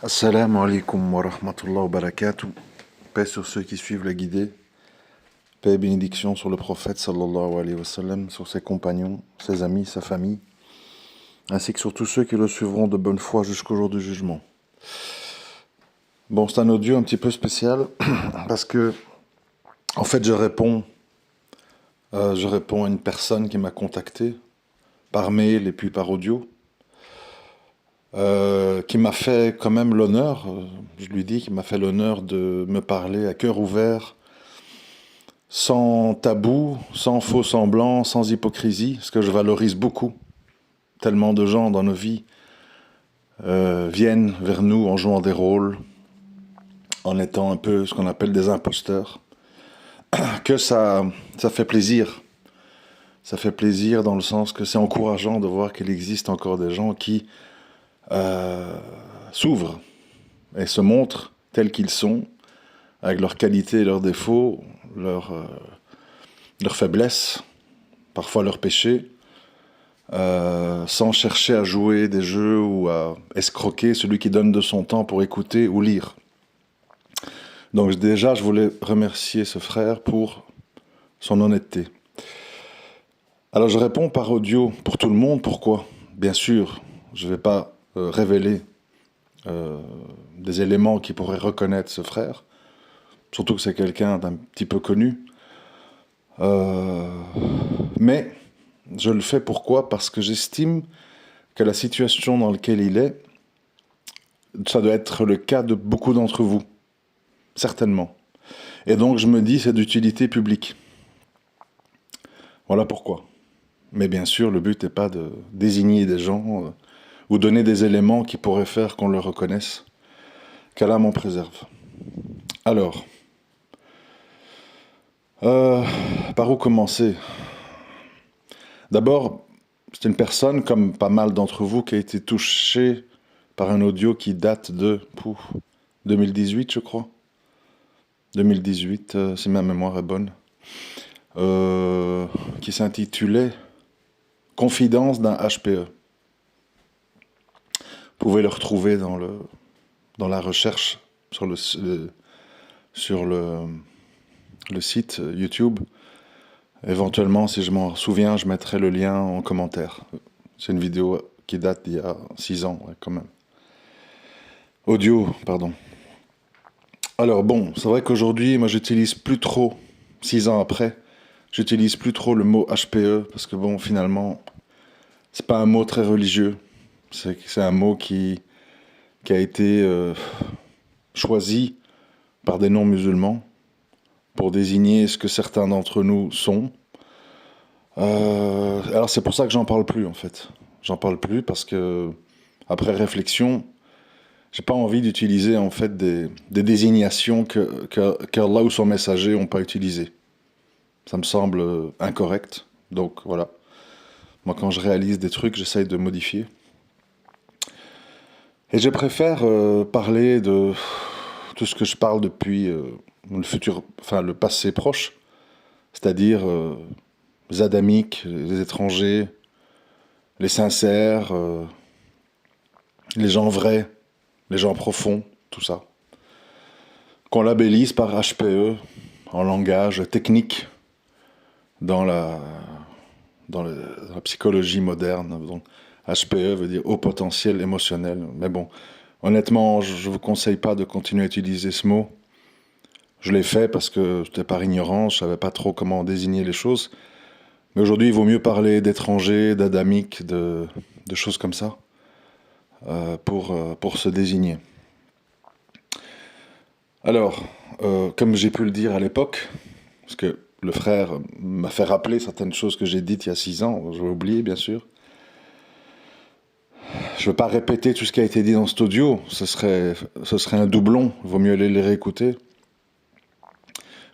Assalamu alaikum wa rahmatullah wa barakatuh. Paix sur ceux qui suivent la guidée. Paix et bénédiction sur le prophète sallallahu alayhi wa sallam, sur ses compagnons, ses amis, sa famille, ainsi que sur tous ceux qui le suivront de bonne foi jusqu'au jour du jugement. Bon, c'est un audio un petit peu spécial parce que, en fait, je réponds à une personne qui m'a contacté par mail et puis par audio. Qui m'a fait quand même l'honneur, je lui dis qu'il m'a fait l'honneur de me parler à cœur ouvert, sans tabou, sans faux semblant, sans hypocrisie, ce que je valorise beaucoup. Tellement de gens dans nos vies viennent vers nous en jouant des rôles, en étant un peu ce qu'on appelle des imposteurs, que ça fait plaisir. Ça fait plaisir dans le sens que c'est encourageant de voir qu'il existe encore des gens qui s'ouvrent et se montrent tels qu'ils sont, avec leurs qualités et leurs défauts, leurs faiblesses, parfois leurs péchés, sans chercher à jouer des jeux ou à escroquer celui qui donne de son temps pour écouter ou lire. Donc déjà, je voulais remercier ce frère pour son honnêteté. Alors je réponds par audio pour tout le monde. Pourquoi ? Bien sûr, je ne vais pas révéler des éléments qui pourraient reconnaître ce frère, surtout que c'est quelqu'un d'un petit peu connu. Mais je le fais pourquoi ? Parce que j'estime que la situation dans laquelle il est, ça doit être le cas de beaucoup d'entre vous, certainement. Et donc je me dis, c'est d'utilité publique. Voilà pourquoi. Mais bien sûr, le but n'est pas de désigner des gens ou donner des éléments qui pourraient faire qu'on le reconnaisse. Qu'Allah m'en préserve. Alors, par où commencer ? D'abord, c'est une personne, comme pas mal d'entre vous, qui a été touchée par un audio qui date de 2018, je crois. 2018, si ma mémoire est bonne. Qui s'intitulait « Confidence d'un HPE ». Vous pouvez le retrouver dans la recherche sur le site YouTube. Éventuellement, si je m'en souviens, je mettrai le lien en commentaire. C'est une vidéo qui date d'il y a 6 ans, ouais, quand même. Audio, pardon. Alors bon, c'est vrai qu'aujourd'hui, moi j'utilise plus trop, 6 ans après, j'utilise plus trop le mot HPE, parce que bon, finalement, c'est pas un mot très religieux. C'est un mot qui a été choisi par des non-musulmans pour désigner ce que certains d'entre nous sont. Alors c'est pour ça que j'en parle plus en fait. J'en parle plus parce que, après réflexion, j'ai pas envie d'utiliser en fait des désignations qu'Allah ou son messager n'ont pas utilisées. Ça me semble incorrect. Donc voilà. Moi quand je réalise des trucs, j'essaye de modifier. Et je préfère parler de tout ce que je parle depuis le passé proche, c'est-à-dire les adamiques, les étrangers, les sincères, les gens vrais, les gens profonds, tout ça. Qu'on labellise par HPE, en langage technique, dans la psychologie moderne. Donc, HPE veut dire haut potentiel émotionnel. Mais bon, honnêtement, je ne vous conseille pas de continuer à utiliser ce mot. Je l'ai fait parce que j'étais par ignorance, je ne savais pas trop comment désigner les choses. Mais aujourd'hui, il vaut mieux parler d'étrangers, d'adamiques, de choses comme ça, pour se désigner. Alors, comme j'ai pu le dire à l'époque, parce que le frère m'a fait rappeler certaines choses que j'ai dites il y a 6 ans, je vais oublier bien sûr. Je ne veux pas répéter tout ce qui a été dit dans cet audio, ce serait un doublon, il vaut mieux aller les réécouter.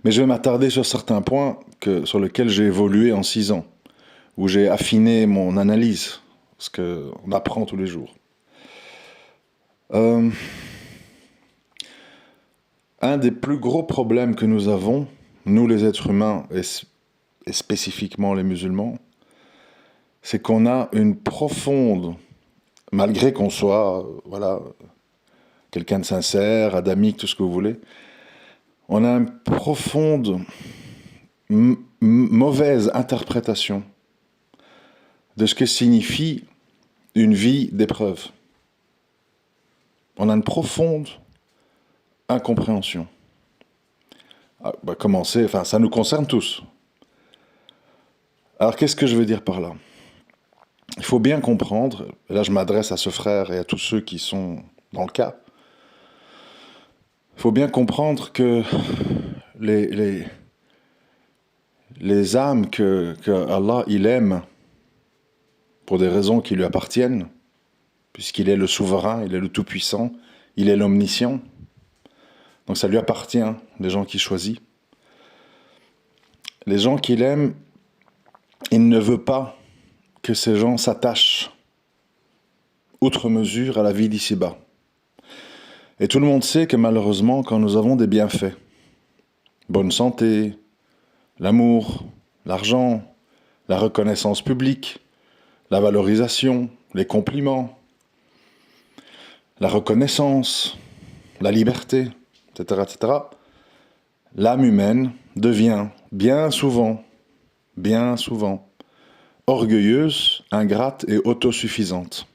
Mais je vais m'attarder sur certains points sur lesquels j'ai évolué en 6 ans, où j'ai affiné mon analyse, ce qu'on apprend tous les jours. Un des plus gros problèmes que nous avons, nous les êtres humains, et spécifiquement les musulmans, c'est qu'on a une profonde malgré qu'on soit, voilà, quelqu'un de sincère, adamique, tout ce que vous voulez, on a une profonde, mauvaise interprétation de ce que signifie une vie d'épreuve. On a une profonde incompréhension. Commencer, enfin, ça nous concerne tous. Alors, qu'est-ce que je veux dire par là? Il faut bien comprendre, et là je m'adresse à ce frère et à tous ceux qui sont dans le cas, il faut bien comprendre que les âmes que Allah il aime, pour des raisons qui lui appartiennent, puisqu'il est le souverain, il est le tout-puissant, il est l'omniscient, donc ça lui appartient, les gens qu'il choisit. Les gens qu'il aime, il ne veut pas que ces gens s'attachent outre mesure à la vie d'ici-bas. Et tout le monde sait que malheureusement, quand nous avons des bienfaits, bonne santé, l'amour, l'argent, la reconnaissance publique, la valorisation, les compliments, la reconnaissance, la liberté, etc., l'âme humaine devient bien souvent, orgueilleuse, ingrate et autosuffisante.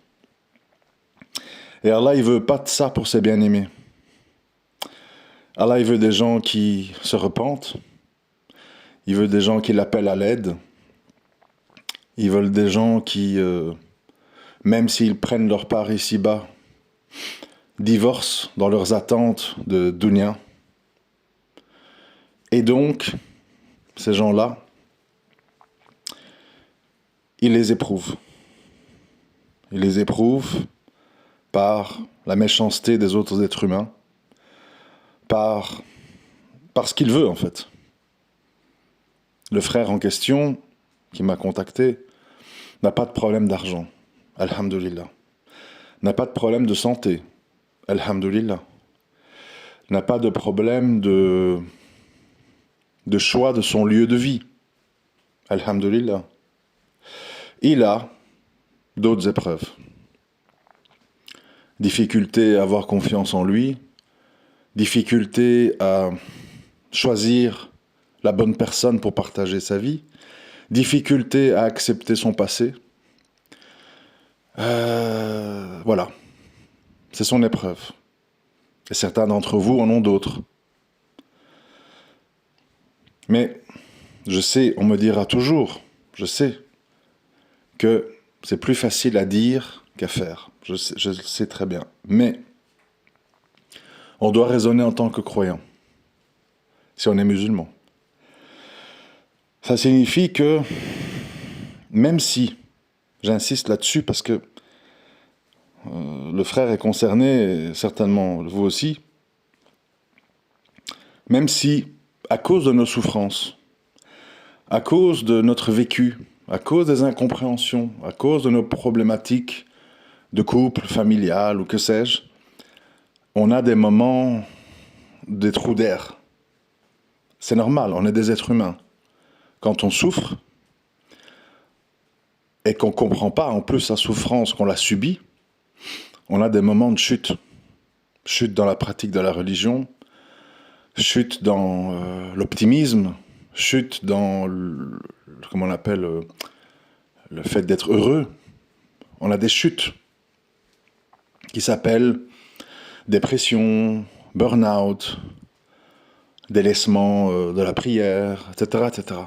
Et Allah, il veut pas de ça pour ses bien-aimés. Allah, il veut des gens qui se repentent. Il veut des gens qui l'appellent à l'aide. Il veut des gens qui, même s'ils prennent leur part ici-bas, divorcent dans leurs attentes de dunya. Et donc, ces gens-là, il les éprouve. Il les éprouve par la méchanceté des autres êtres humains, par ce qu'il veut en fait. Le frère en question, qui m'a contacté, n'a pas de problème d'argent, alhamdoulilah. N'a pas de problème de santé, alhamdoulilah. N'a pas de problème de choix de son lieu de vie, alhamdoulilah. Il a d'autres épreuves. Difficulté à avoir confiance en lui, difficulté à choisir la bonne personne pour partager sa vie, difficulté à accepter son passé. Voilà, c'est son épreuve. Et certains d'entre vous en ont d'autres. Mais je sais, on me dira toujours, je sais que c'est plus facile à dire qu'à faire. Je le sais très bien. Mais on doit raisonner en tant que croyant, si on est musulman. Ça signifie que, même si, j'insiste là-dessus parce que le frère est concerné, et certainement vous aussi, même si, à cause de nos souffrances, à cause de notre vécu, à cause des incompréhensions, à cause de nos problématiques de couple, familial ou que sais-je, on a des moments, des trous d'air. C'est normal, on est des êtres humains. Quand on souffre, et qu'on ne comprend pas en plus sa souffrance, qu'on l'a subie, on a des moments de chute. Chute dans la pratique de la religion, chute dans l'optimisme, chute dans, comment on appelle, le fait d'être heureux. On a des chutes qui s'appellent dépression, burn-out, délaissement de la prière, etc., etc.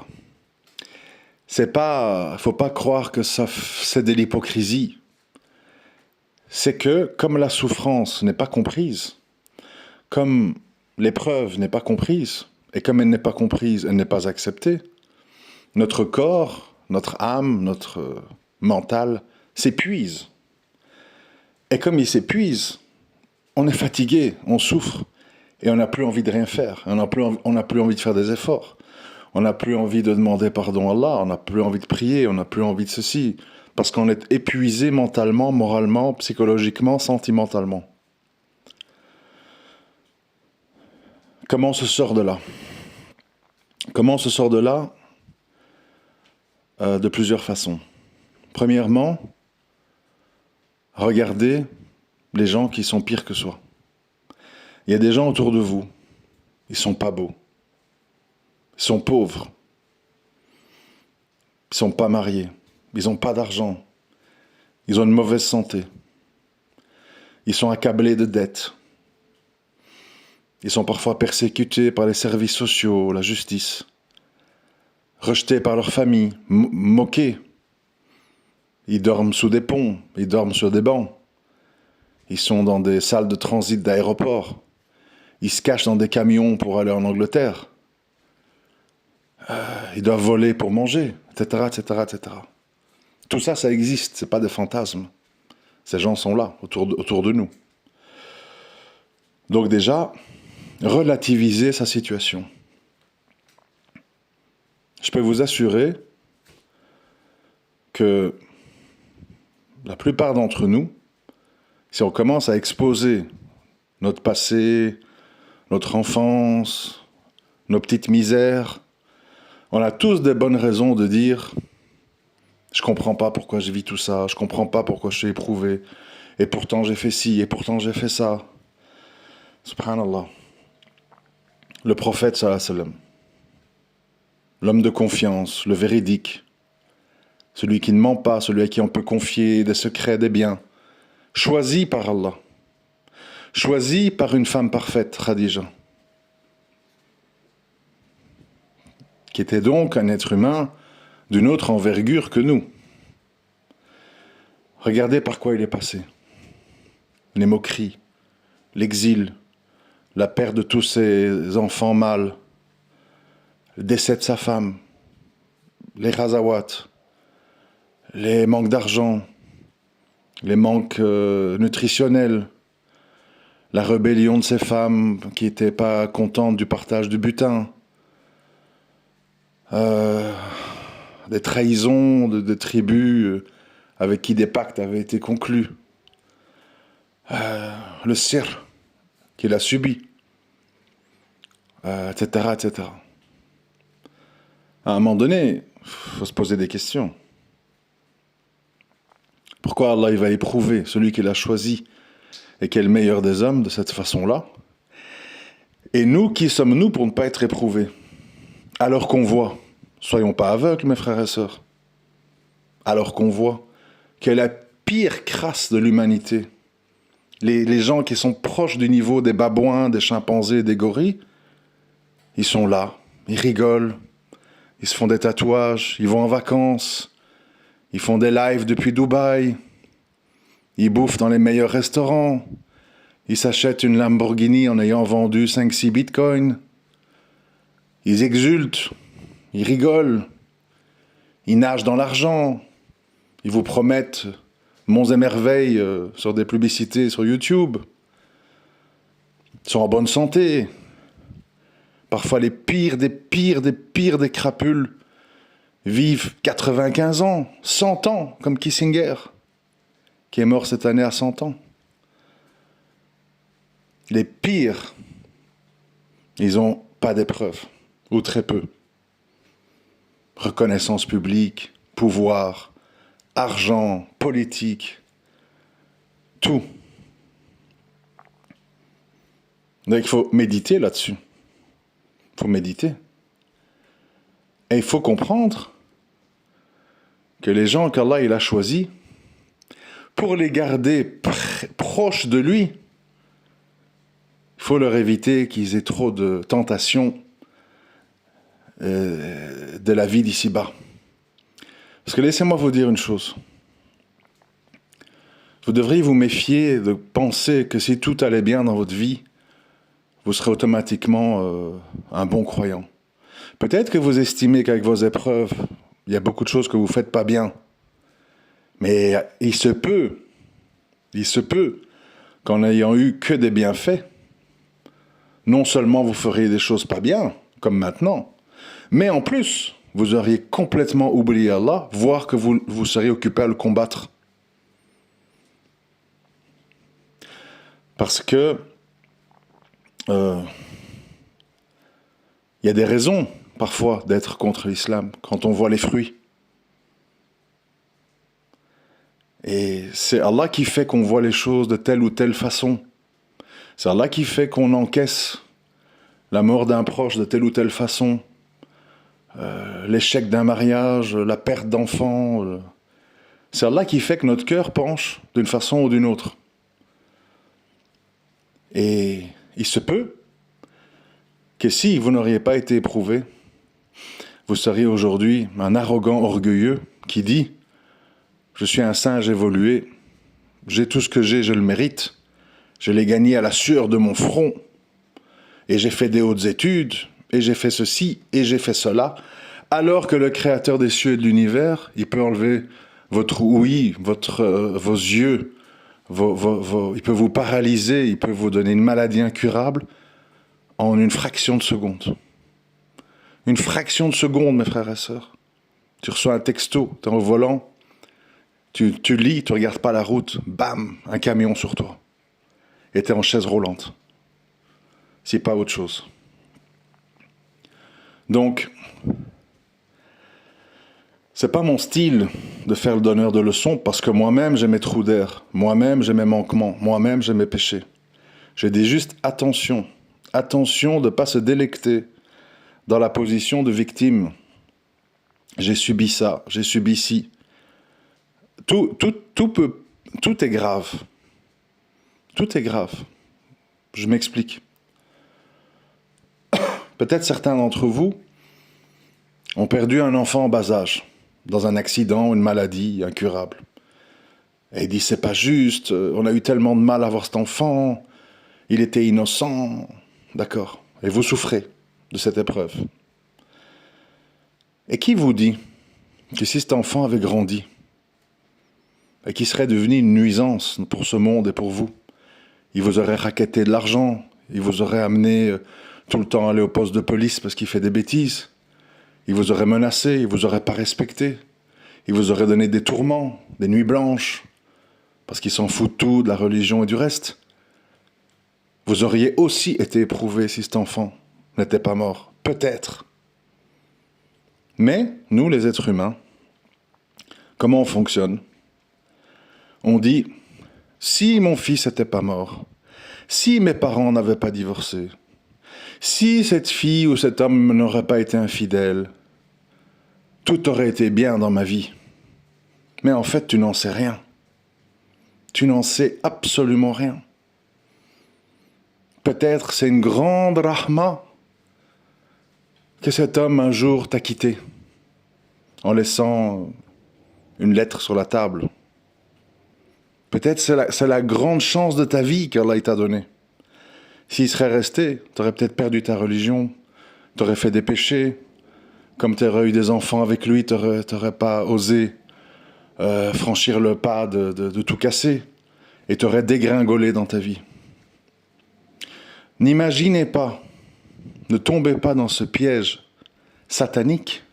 Faut pas croire que c'est de l'hypocrisie. C'est que, comme la souffrance n'est pas comprise, comme l'épreuve n'est pas comprise, et comme elle n'est pas comprise, elle n'est pas acceptée, notre corps, notre âme, notre mental s'épuise. Et comme il s'épuise, on est fatigué, on souffre, et on n'a plus envie de rien faire, on n'a plus envie de faire des efforts, on n'a plus envie de demander pardon à Allah, on n'a plus envie de prier, on n'a plus envie de ceci, parce qu'on est épuisé mentalement, moralement, psychologiquement, sentimentalement. Comment on se sort de là? Comment on se sort de là? De plusieurs façons. Premièrement, regardez les gens qui sont pires que soi. Il y a des gens autour de vous, ils sont pas beaux, ils sont pauvres, ils sont pas mariés, ils n'ont pas d'argent, ils ont une mauvaise santé, ils sont accablés de dettes, ils sont parfois persécutés par les services sociaux, la justice, rejetés par leur famille, moqués. Ils dorment sous des ponts, ils dorment sur des bancs, ils sont dans des salles de transit d'aéroport, ils se cachent dans des camions pour aller en Angleterre, ils doivent voler pour manger, etc., etc., etc. Tout ça, ça existe, c'est pas des fantasmes. Ces gens sont là, autour de nous. Donc déjà, relativiser sa situation. Je peux vous assurer que la plupart d'entre nous, si on commence à exposer notre passé, notre enfance, nos petites misères, on a tous des bonnes raisons de dire « Je comprends pas pourquoi je vis tout ça, je comprends pas pourquoi je suis éprouvé, et pourtant j'ai fait ci, et pourtant j'ai fait ça. » Subhanallah. Le prophète sallallahu alayhi wa sallam, l'homme de confiance, le véridique, celui qui ne ment pas, celui à qui on peut confier des secrets, des biens, choisi par Allah, choisi par une femme parfaite, Khadija, qui était donc un être humain d'une autre envergure que nous. Regardez par quoi il est passé. Les moqueries, l'exil, la perte de tous ses enfants mâles, le décès de sa femme, les razawats, les manques d'argent, les manques nutritionnels, la rébellion de ces femmes qui n'étaient pas contentes du partage du butin, des trahisons de tribus avec qui des pactes avaient été conclus, le sir qu'il a subi, etc., etc. À un moment donné, il faut se poser des questions. Pourquoi Allah il va éprouver celui qu'il a choisi et qui est le meilleur des hommes de cette façon-là? Et nous, qui sommes-nous pour ne pas être éprouvés? Alors qu'on voit, soyons pas aveugles mes frères et sœurs, alors qu'on voit que la pire crasse de l'humanité, les gens qui sont proches du niveau des babouins, des chimpanzés, des gorilles, ils sont là, ils rigolent, ils se font des tatouages, ils vont en vacances, ils font des lives depuis Dubaï, ils bouffent dans les meilleurs restaurants, ils s'achètent une Lamborghini en ayant vendu 5-6 bitcoins, ils exultent, ils rigolent, ils nagent dans l'argent, ils vous promettent monts et merveilles sur des publicités sur YouTube, ils sont en bonne santé. Parfois les pires des crapules vivent 95 ans, 100 ans, comme Kissinger, qui est mort cette année à 100 ans. Les pires, ils n'ont pas d'épreuves, ou très peu. Reconnaissance publique, pouvoir, argent, politique, tout. Donc il faut méditer là-dessus. Il faut méditer. Et il faut comprendre que les gens qu'Allah il a choisis, pour les garder proches de lui, il faut leur éviter qu'ils aient trop de tentations de la vie d'ici-bas. Parce que laissez-moi vous dire une chose. Vous devriez vous méfier de penser que si tout allait bien dans votre vie, vous serez automatiquement un bon croyant. Peut-être que vous estimez qu'avec vos épreuves, il y a beaucoup de choses que vous ne faites pas bien. Mais il se peut qu'en n'ayant eu que des bienfaits, non seulement vous feriez des choses pas bien, comme maintenant, mais en plus, vous auriez complètement oublié Allah, voire que vous seriez occupé à le combattre. Parce que il y a des raisons, parfois, d'être contre l'islam, quand on voit les fruits. Et c'est Allah qui fait qu'on voit les choses de telle ou telle façon. C'est Allah qui fait qu'on encaisse la mort d'un proche de telle ou telle façon, l'échec d'un mariage, la perte d'enfants. C'est Allah qui fait que notre cœur penche d'une façon ou d'une autre. Et il se peut que si vous n'auriez pas été éprouvé, vous seriez aujourd'hui un arrogant orgueilleux qui dit « Je suis un singe évolué, j'ai tout ce que j'ai, je le mérite, je l'ai gagné à la sueur de mon front, et j'ai fait des hautes études, et j'ai fait ceci, et j'ai fait cela, alors que le Créateur des cieux et de l'univers, il peut enlever votre ouïe, vos yeux, il peut vous paralyser, il peut vous donner une maladie incurable en une fraction de seconde. Une fraction de seconde, mes frères et sœurs. Tu reçois un texto, tu es au volant, tu lis, tu ne regardes pas la route, bam, un camion sur toi. Et tu es en chaise roulante. C'est pas autre chose. Donc, c'est pas mon style de faire le donneur de leçons parce que moi-même j'ai mes trous d'air, moi-même j'ai mes manquements, moi-même j'ai mes péchés. Je dis juste attention de ne pas se délecter dans la position de victime. J'ai subi ça, j'ai subi ci. Tout est grave. Tout est grave. Je m'explique. Peut-être certains d'entre vous ont perdu un enfant en bas âge, dans un accident, une maladie incurable. Et il dit, c'est pas juste, on a eu tellement de mal à voir cet enfant, il était innocent. D'accord. Et vous souffrez de cette épreuve. Et qui vous dit que si cet enfant avait grandi et qu'il serait devenu une nuisance pour ce monde et pour vous, il vous aurait racketté de l'argent, il vous aurait amené tout le temps à aller au poste de police parce qu'il fait des bêtises, il vous aurait menacé, il vous aurait pas respecté, il vous aurait donné des tourments, des nuits blanches, parce qu'il s'en fout de tout, de la religion et du reste. Vous auriez aussi été éprouvé si cet enfant n'était pas mort. Peut-être. Mais, nous les êtres humains, comment on fonctionne? On dit, si mon fils n'était pas mort, si mes parents n'avaient pas divorcé, si cette fille ou cet homme n'aurait pas été infidèle, tout aurait été bien dans ma vie. Mais en fait, tu n'en sais rien. Tu n'en sais absolument rien. Peut-être c'est une grande rahma que cet homme un jour t'a quitté en laissant une lettre sur la table. Peut-être c'est la grande chance de ta vie qu'Allah t'a donnée. S'il serait resté, tu aurais peut-être perdu ta religion, tu aurais fait des péchés, comme tu aurais eu des enfants avec lui, tu n'aurais pas osé franchir le pas de tout casser, et tu aurais dégringolé dans ta vie. N'imaginez pas, ne tombez pas dans ce piège satanique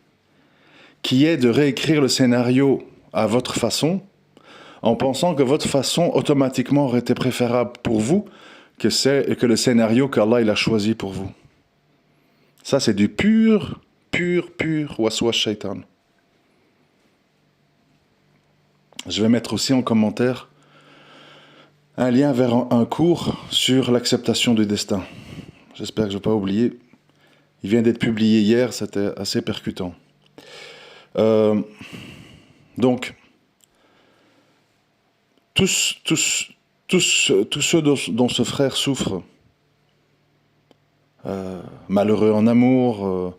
qui est de réécrire le scénario à votre façon, en pensant que votre façon automatiquement aurait été préférable pour vous que le scénario qu'Allah il a choisi pour vous. Ça, c'est du pur waswas shaitan. Je vais mettre aussi en commentaire un lien vers un cours sur l'acceptation du destin. J'espère que je ne vais pas oublier. Il vient d'être publié hier, c'était assez percutant. Donc, tous ceux dont ce frère souffre, malheureux en amour,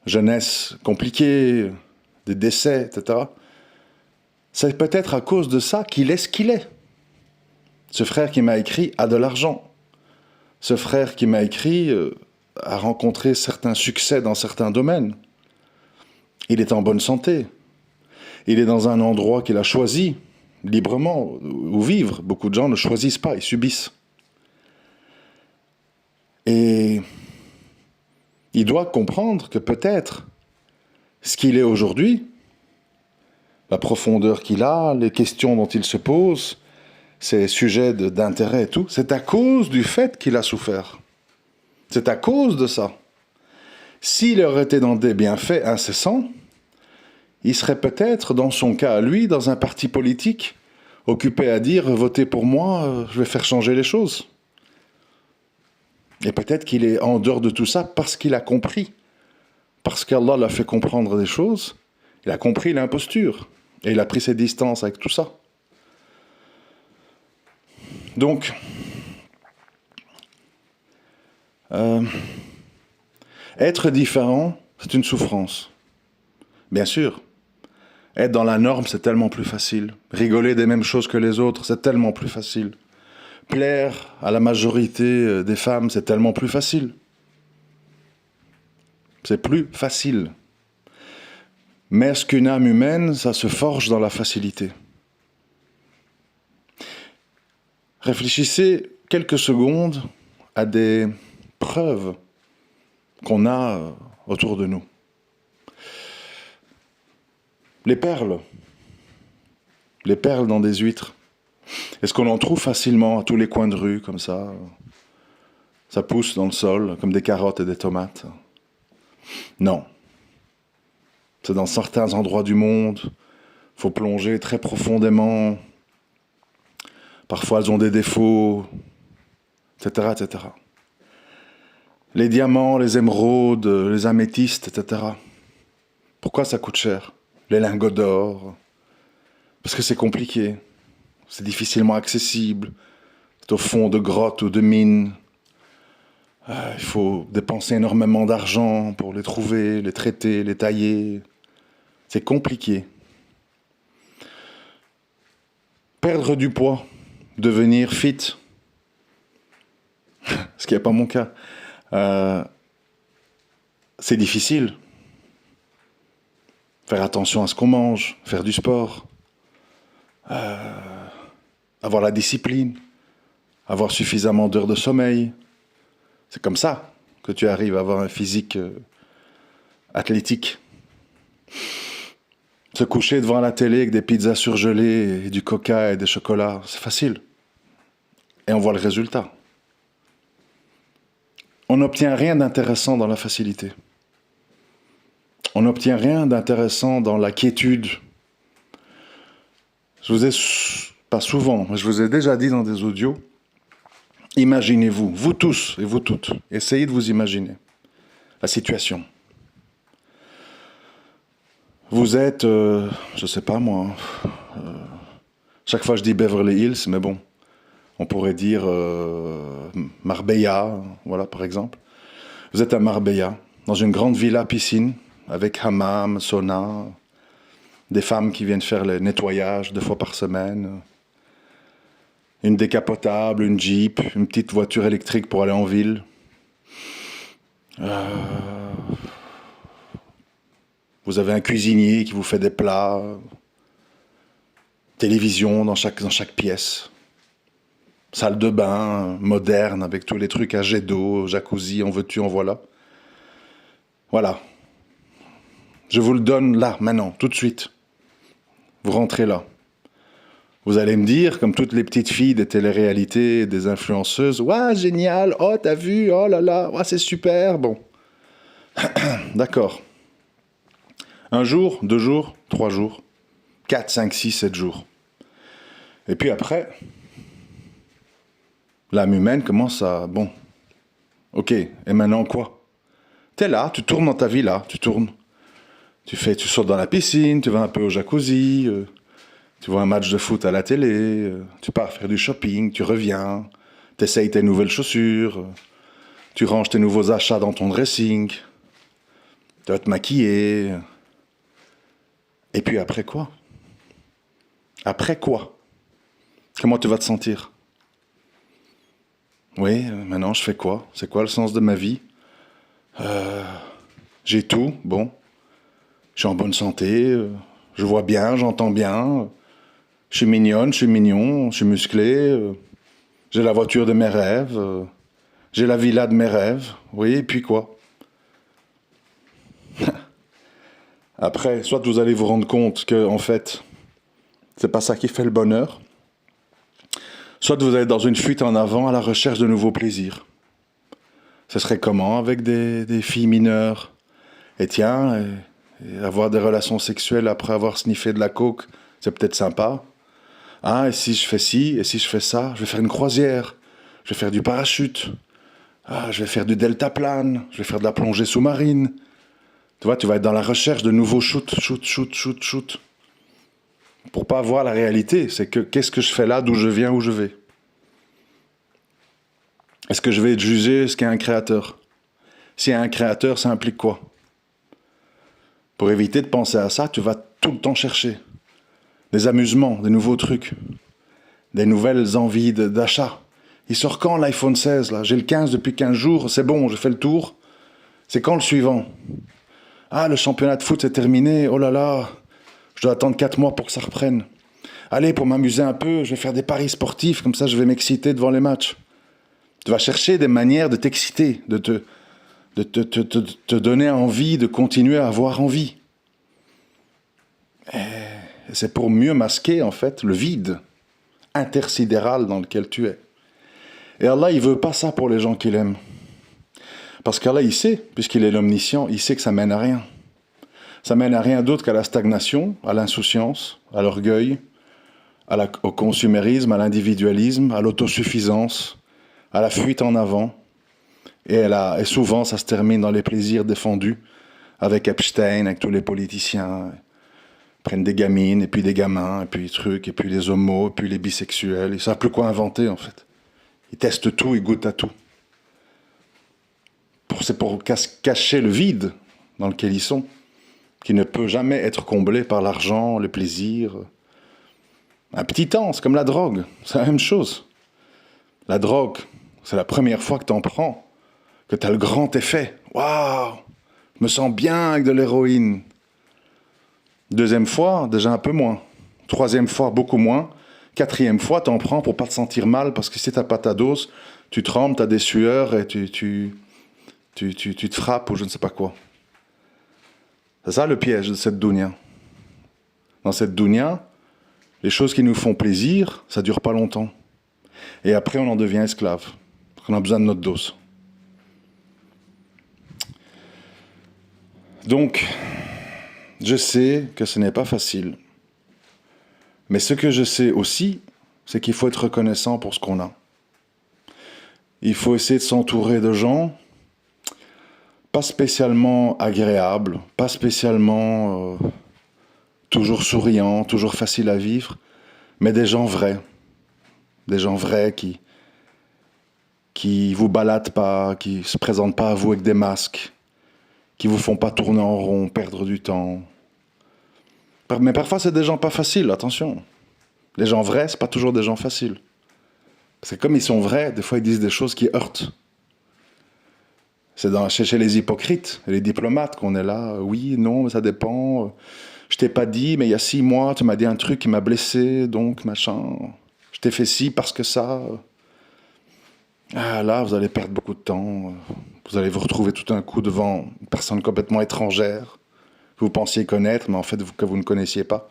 jeunesse compliquée, des décès, etc., c'est peut-être à cause de ça qu'il est ce qu'il est. Ce frère qui m'a écrit a de l'argent. Ce frère qui m'a écrit a rencontré certains succès dans certains domaines. Il est en bonne santé. Il est dans un endroit qu'il a choisi librement où vivre. Beaucoup de gens ne choisissent pas, ils subissent. Et il doit comprendre que peut-être ce qu'il est aujourd'hui, la profondeur qu'il a, les questions dont il se pose, ses sujets d'intérêt et tout, c'est à cause du fait qu'il a souffert. C'est à cause de ça. S'il aurait été dans des bienfaits incessants, il serait peut-être, dans son cas à lui, dans un parti politique occupé à dire votez pour moi, je vais faire changer les choses. Et peut-être qu'il est en dehors de tout ça parce qu'il a compris, parce qu'Allah l'a fait comprendre des choses, il a compris l'imposture et il a pris ses distances avec tout ça. Donc, être différent, c'est une souffrance. Bien sûr, être dans la norme, c'est tellement plus facile. Rigoler des mêmes choses que les autres, c'est tellement plus facile. Plaire à la majorité des femmes, c'est tellement plus facile. C'est plus facile. Mais est-ce qu'une âme humaine, ça se forge dans la facilité? Réfléchissez quelques secondes à des preuves qu'on a autour de nous. Les perles dans des huîtres. Est-ce qu'on en trouve facilement à tous les coins de rue, comme ça? Ça pousse dans le sol, comme des carottes et des tomates. Non. C'est dans certains endroits du monde. Il faut plonger très profondément. Parfois, elles ont des défauts, etc., etc. Les diamants, les émeraudes, les améthystes, etc. Pourquoi ça coûte cher? Les lingots d'or. Parce que c'est compliqué. C'est difficilement accessible. C'est au fond de grottes ou de mines. Il faut dépenser énormément d'argent pour les trouver, les traiter, les tailler. C'est compliqué. Perdre du poids, devenir fit, ce qui n'est pas mon cas, c'est difficile. Faire attention à ce qu'on mange, faire du sport, avoir la discipline, avoir suffisamment d'heures de sommeil. C'est comme ça que tu arrives à avoir un physique athlétique. Se coucher devant la télé avec des pizzas surgelées et du coca et des chocolats, c'est facile. Et on voit le résultat. On n'obtient rien d'intéressant dans la facilité. On n'obtient rien d'intéressant dans la quiétude. Je vous ai, pas souvent, mais je vous ai déjà dit dans des audios, imaginez-vous, vous tous et vous toutes, essayez de vous imaginer la situation. Vous êtes, je sais pas moi, chaque fois je dis Beverly Hills, mais bon, on pourrait dire Marbella, voilà par exemple. Vous êtes à Marbella, dans une grande villa piscine, avec hammam, sauna, des femmes qui viennent faire le nettoyage 2 fois par semaine, une décapotable, une Jeep, une petite voiture électrique pour aller en ville. Vous avez un cuisinier qui vous fait des plats, télévision dans chaque pièce, salle de bain moderne avec tous les trucs à jet d'eau, jacuzzi, en veux-tu, en voilà. Voilà. Je vous le donne là, maintenant, tout de suite. Vous rentrez là. Vous allez me dire, comme toutes les petites filles des téléréalités, des influenceuses, « Ouah, génial, oh, t'as vu, oh là là, ouah, c'est super, bon. » D'accord. 1 jour, 2 jours, 3 jours, 4, 5, 6, 7 jours. Et puis après, l'âme humaine commence à... Bon, ok, et maintenant quoi? T'es là, tu tournes dans ta vie là, tu tournes. Tu sautes dans la piscine, tu vas un peu au jacuzzi, tu vois un match de foot à la télé, tu pars faire du shopping, tu reviens, t'essayes tes nouvelles chaussures, tu ranges tes nouveaux achats dans ton dressing, tu vas te maquiller... Et puis après quoi? Après quoi? Comment tu vas te sentir? Oui, maintenant je fais quoi? C'est quoi le sens de ma vie? J'ai tout, bon. Je suis en bonne santé, je vois bien, j'entends bien. Je suis mignonne, je suis mignon, je suis musclé. J'ai la voiture de mes rêves. J'ai la villa de mes rêves. Oui, et puis quoi? Après, soit vous allez vous rendre compte que, en fait, c'est pas ça qui fait le bonheur. Soit vous allez dans une fuite en avant à la recherche de nouveaux plaisirs. Ce serait comment avec des filles mineures? Et tiens, et avoir des relations sexuelles après avoir sniffé de la coke, c'est peut-être sympa. Ah, et si je fais ci, et si je fais ça, je vais faire une croisière, je vais faire du parachute, ah, je vais faire du deltaplane, je vais faire de la plongée sous-marine. Tu vois, tu vas être dans la recherche de nouveaux shoots. Pour pas voir la réalité, c'est que qu'est-ce que je fais là, d'où je viens, où je vais. Est-ce que je vais être jugé ce qu'il y a un créateur? S'il y a un créateur, ça implique quoi? Pour éviter de penser à ça, tu vas tout le temps chercher des amusements, des nouveaux trucs, des nouvelles envies d'achat. Il sort quand l'iPhone 16 là? J'ai le 15 depuis 15 jours, c'est bon, j'ai fait le tour. C'est quand le suivant? Ah, le championnat de foot c'est terminé, oh là là, je dois attendre 4 mois pour que ça reprenne. Allez, pour m'amuser un peu, je vais faire des paris sportifs, comme ça je vais m'exciter devant les matchs. Tu vas chercher des manières de t'exciter, de te donner envie, de continuer à avoir envie. Et c'est pour mieux masquer, en fait, le vide intersidéral dans lequel tu es. Et Allah, il veut pas ça pour les gens qu'il aime. Parce qu'Allah, il sait, puisqu'il est l'omniscient, il sait que ça mène à rien. Ça mène à rien d'autre qu'à la stagnation, à l'insouciance, à l'orgueil, au consumérisme, à l'individualisme, à l'autosuffisance, à la fuite en avant. Et souvent, ça se termine dans les plaisirs défendus, avec Epstein, avec tous les politiciens. Ils prennent des gamines, et puis des gamins, et puis des trucs, et puis les homos, et puis les bisexuels. Ils ne savent plus quoi inventer, en fait. Ils testent tout, ils goûtent à tout. C'est pour cacher le vide dans lequel ils sont, qui ne peut jamais être comblé par l'argent, le plaisir. Un petit temps, c'est comme la drogue, c'est la même chose. La drogue, c'est la première fois que tu en prends, que tu as le grand effet. Waouh, je me sens bien avec de l'héroïne. Deuxième fois, déjà un peu moins. Troisième fois, beaucoup moins. Quatrième fois, tu en prends pour pas te sentir mal, parce que si tu n'as pas ta dose, tu trembles, tu as des sueurs et tu te frappes ou je ne sais pas quoi. C'est ça le piège de cette dunya. Dans cette dunya, les choses qui nous font plaisir, ça dure pas longtemps. Et après, on en devient esclave. On a besoin de notre dose. Donc, je sais que ce n'est pas facile. Mais ce que je sais aussi, c'est qu'il faut être reconnaissant pour ce qu'on a. Il faut essayer de s'entourer de gens pas spécialement agréables, pas spécialement toujours souriants, toujours faciles à vivre, mais des gens vrais. Des gens vrais qui vous baladent pas, qui se présentent pas à vous avec des masques, qui vous font pas tourner en rond, perdre du temps. Mais parfois, c'est des gens pas faciles, attention. Les gens vrais, c'est pas toujours des gens faciles. Parce que comme ils sont vrais, des fois, ils disent des choses qui heurtent. C'est chez les hypocrites, les diplomates qu'on est là. Oui, non, mais ça dépend. Je t'ai pas dit, mais il y a 6 mois, tu m'as dit un truc qui m'a blessé, donc, machin. Je t'ai fait ci parce que ça. Ah, là, vous allez perdre beaucoup de temps. Vous allez vous retrouver tout d'un coup devant une personne complètement étrangère, que vous pensiez connaître, mais en fait, que vous ne connaissiez pas.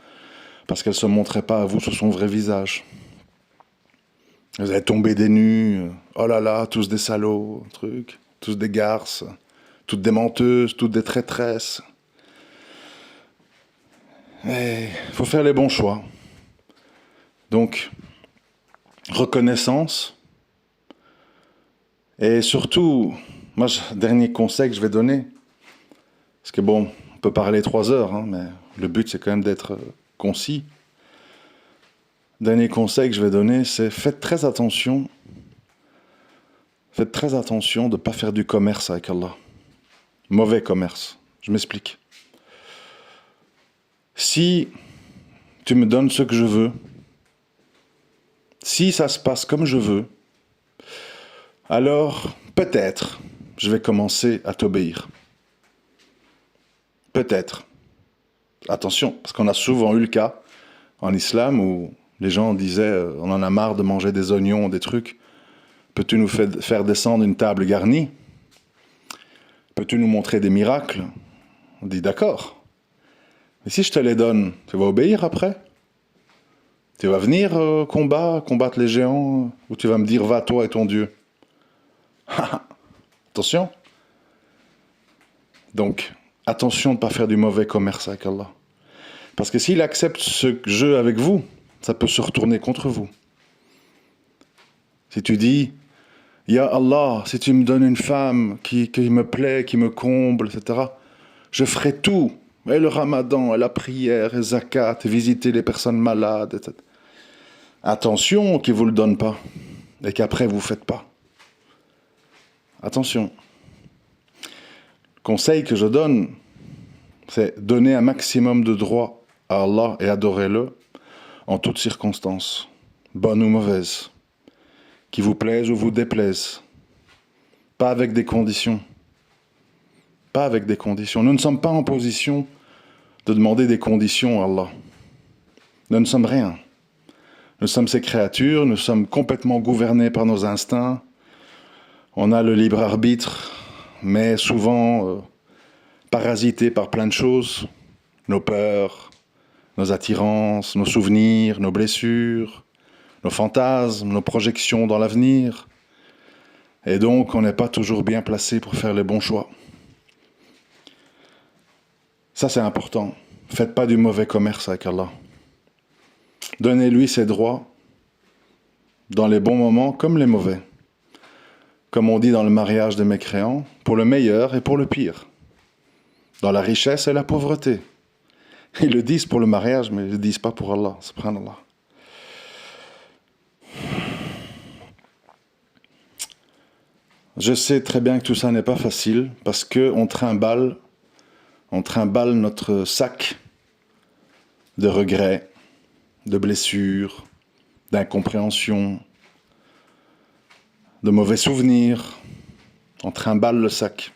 Parce qu'elle ne se montrait pas à vous sur son vrai visage. Vous allez tomber des nues. Oh là là, tous des salauds, truc. Tous des garces, toutes des menteuses, toutes des traîtresses. Il faut faire les bons choix. Donc, reconnaissance. Et surtout, moi, dernier conseil que je vais donner, parce que bon, on peut parler 3 heures, hein, mais le but c'est quand même d'être concis. Dernier conseil que je vais donner, c'est faites très attention. Faites très attention de ne pas faire du commerce avec Allah. Mauvais commerce. Je m'explique. Si tu me donnes ce que je veux, si ça se passe comme je veux, alors peut-être je vais commencer à t'obéir. Peut-être. Attention, parce qu'on a souvent eu le cas en islam où les gens disaient on en a marre de manger des oignons, des trucs. Peux-tu nous faire descendre une table garnie? Peux-tu nous montrer des miracles? On dit d'accord. Mais si je te les donne, tu vas obéir après? Tu vas venir combattre les géants? Ou tu vas me dire va toi et ton Dieu? Attention. Donc, attention de ne pas faire du mauvais commerce avec Allah. Parce que s'il accepte ce jeu avec vous, ça peut se retourner contre vous. Si tu dis, Ya Allah, si tu me donnes une femme qui me plaît, qui me comble, etc., je ferai tout. Et le ramadan, et la prière, et zakat, et visiter les personnes malades, etc. Attention qu'il ne vous le donne pas, et qu'après vous ne faites pas. Attention. Le conseil que je donne, c'est donner un maximum de droits à Allah et adorez-le en toutes circonstances, bonnes ou mauvaises, qui vous plaisent ou vous déplaisent. Pas avec des conditions. Pas avec des conditions. Nous ne sommes pas en position de demander des conditions à Allah. Nous ne sommes rien. Nous sommes ses créatures, nous sommes complètement gouvernés par nos instincts. On a le libre arbitre, mais souvent parasités par plein de choses. Nos peurs, nos attirances, nos souvenirs, nos blessures, nos fantasmes, nos projections dans l'avenir. Et donc, on n'est pas toujours bien placé pour faire les bons choix. Ça, c'est important. Faites pas du mauvais commerce avec Allah. Donnez-lui ses droits dans les bons moments comme les mauvais. Comme on dit dans le mariage des mécréants, pour le meilleur et pour le pire. Dans la richesse et la pauvreté. Ils le disent pour le mariage, mais ils ne le disent pas pour Allah. Subhanallah. Je sais très bien que tout ça n'est pas facile parce qu'on trimballe notre sac de regrets, de blessures, d'incompréhension, de mauvais souvenirs. On trimballe le sac.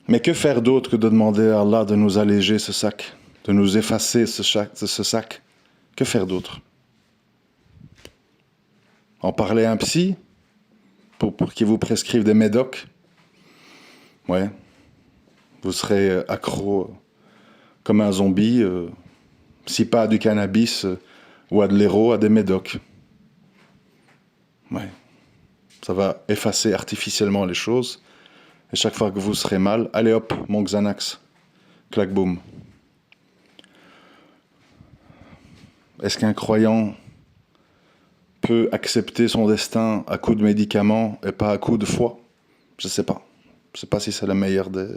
Mais que faire d'autre que de demander à Allah de nous alléger ce sac, de nous effacer ce sac? Que faire d'autre? En parler à un psy pour qu'il vous prescrive des médocs? Ouais. Vous serez accro comme un zombie, si pas à du cannabis ou à de l'héro, à des médocs. Ouais. Ça va effacer artificiellement les choses. Et chaque fois que vous serez mal, allez hop, mon Xanax. Clac boum. Est-ce qu'un croyant peut accepter son destin à coup de médicaments et pas à coup de foi? Je ne sais pas. Je ne sais pas si c'est le meilleur des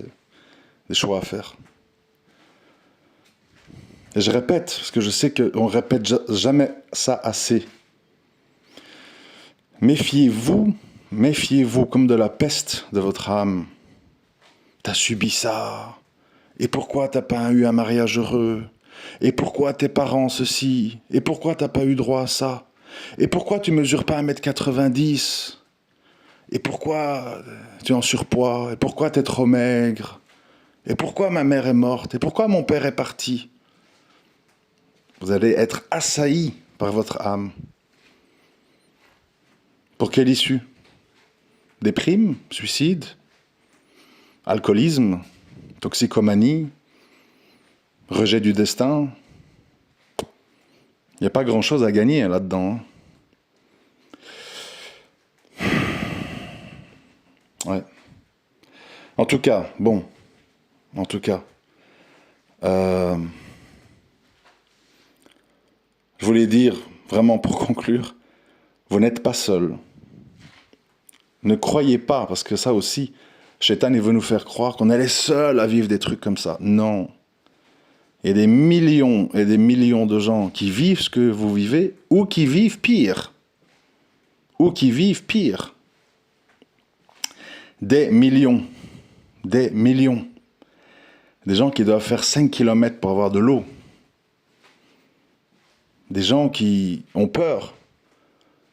choix à faire. Et je répète, parce que je sais qu'on ne répète jamais ça assez. Méfiez-vous comme de la peste de votre âme. T'as subi ça. Et pourquoi t'as pas eu un mariage heureux? Et pourquoi tes parents ceci? Et pourquoi t'as pas eu droit à ça? Et pourquoi tu mesures pas 1m90? Et pourquoi tu es en surpoids? Et pourquoi t'es trop maigre? Et pourquoi ma mère est morte? Et pourquoi mon père est parti? Vous allez être assaillis par votre âme. Pour quelle issue? Déprime, suicide, alcoolisme, toxicomanie, rejet du destin. Il n'y a pas grand-chose à gagner là-dedans. Ouais. En tout cas, je voulais dire, vraiment pour conclure, vous n'êtes pas seul. Ne croyez pas, parce que ça aussi, Shaitan, il veut nous faire croire qu'on est les seuls à vivre des trucs comme ça. Non. Il y a des millions et des millions de gens qui vivent ce que vous vivez, ou qui vivent pire. Des millions. Des gens qui doivent faire 5 km pour avoir de l'eau. Des gens qui ont peur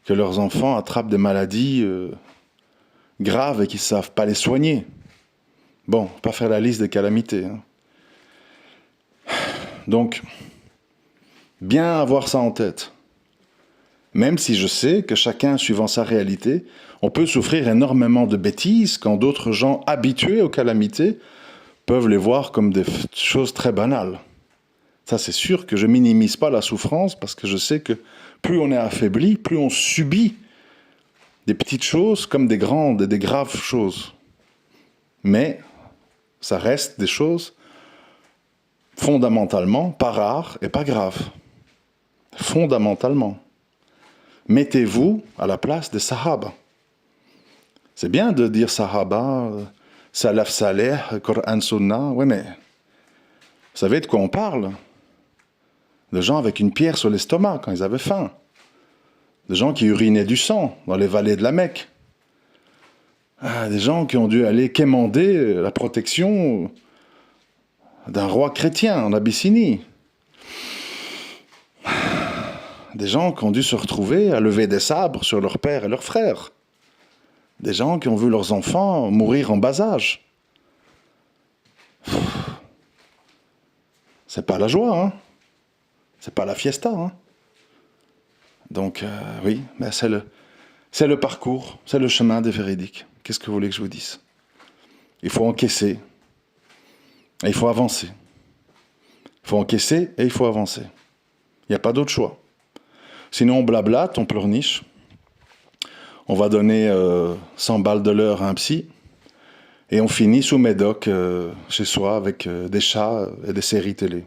que leurs enfants attrapent des maladies graves et qu'ils ne savent pas les soigner. Bon, pas faire la liste des calamités. Donc, bien avoir ça en tête. Même si je sais que chacun, suivant sa réalité, on peut souffrir énormément de bêtises quand d'autres gens habitués aux calamités peuvent les voir comme des choses très banales. Ça, c'est sûr que je minimise pas la souffrance parce que je sais que plus on est affaibli, plus on subit des petites choses comme des grandes et des graves choses. Mais ça reste des choses fondamentalement pas rares et pas graves. Fondamentalement. Mettez-vous à la place des Sahaba. C'est bien de dire Sahaba, Salaf Saleh, Coran Sunnah, oui, mais vous savez de quoi on parle? De gens avec une pierre sur l'estomac quand ils avaient faim. De gens qui urinaient du sang dans les vallées de la Mecque. Des gens qui ont dû aller quémander la protection d'un roi chrétien en Abyssinie. Des gens qui ont dû se retrouver à lever des sabres sur leurs pères et leurs frères. Des gens qui ont vu leurs enfants mourir en bas âge. C'est pas la joie, hein. C'est pas la fiesta, hein. Donc, oui, mais c'est le parcours, c'est le chemin des véridiques. Qu'est-ce que vous voulez que je vous dise? Il faut encaisser. Et il faut avancer. Il faut encaisser et il faut avancer. Il n'y a pas d'autre choix. Sinon, on blablate, on pleurniche. On va donner 100 balles de l'heure à un psy. Et on finit sous médoc chez soi avec des chats et des séries télé.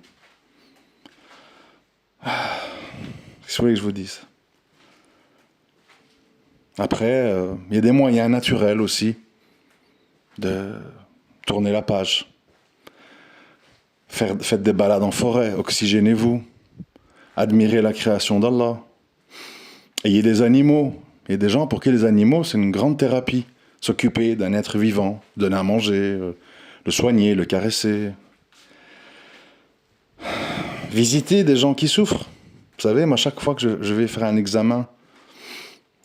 Qu'est-ce que vous voulez que je vous dise? Après, il y a des moyens naturels aussi de tourner la page. Faites des balades en forêt, oxygénez-vous. Admirez la création d'Allah. Ayez des animaux. Il y a des gens pour qui les animaux, c'est une grande thérapie. S'occuper d'un être vivant, donner à manger, le soigner, le caresser. Visiter des gens qui souffrent. Vous savez, moi, chaque fois que je vais faire un examen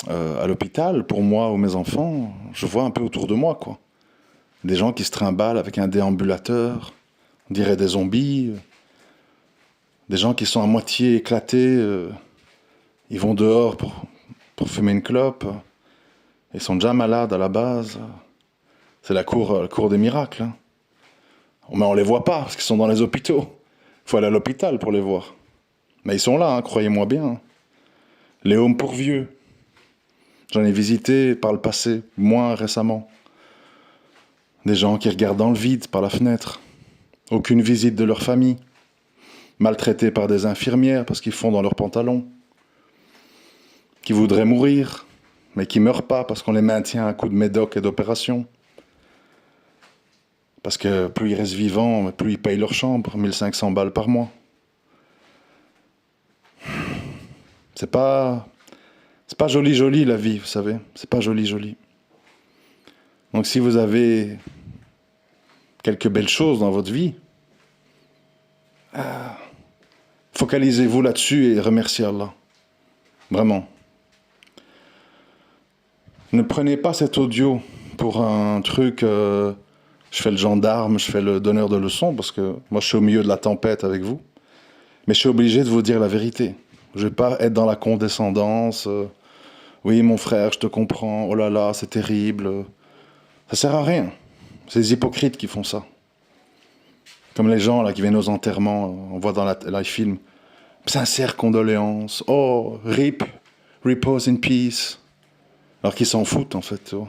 à l'hôpital, pour moi ou mes enfants, je vois un peu autour de moi, quoi. Des gens qui se trimballent avec un déambulateur, on dirait des zombies. Des gens qui sont à moitié éclatés, ils vont dehors pour fumer une clope. Ils sont déjà malades à la base. C'est la cour des miracles. Hein. Mais on les voit pas, parce qu'ils sont dans les hôpitaux. Il faut aller à l'hôpital pour les voir. Mais ils sont là, hein, croyez-moi bien. Les homes pour vieux. J'en ai visité par le passé, moins récemment. Des gens qui regardent dans le vide par la fenêtre. Aucune visite de leur famille. Maltraités par des infirmières parce qu'ils font dans leurs pantalons. Qui voudraient mourir, mais qui ne meurent pas parce qu'on les maintient à coups de médoc et d'opération. Parce que plus ils restent vivants, plus ils payent leur chambre, 1500 balles par mois. C'est pas joli la vie, vous savez. C'est pas joli. Donc si vous avez quelques belles choses dans votre vie, focalisez-vous là-dessus et remerciez Allah. Vraiment. Ne prenez pas cet audio pour un truc, je fais le gendarme, je fais le donneur de leçons, parce que moi je suis au milieu de la tempête avec vous. Mais je suis obligé de vous dire la vérité. Je ne vais pas être dans la condescendance. Oui, mon frère, je te comprends. Oh là là, c'est terrible. Ça sert à rien. C'est les hypocrites qui font ça. Comme les gens là qui viennent aux enterrements, on voit dans les films. Sincères condoléances. Oh, RIP, repose in peace. Alors qu'ils s'en foutent en fait. Tu vois.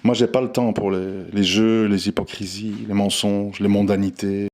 Moi, j'ai pas le temps pour les jeux, les hypocrisies, les mensonges, les mondanités.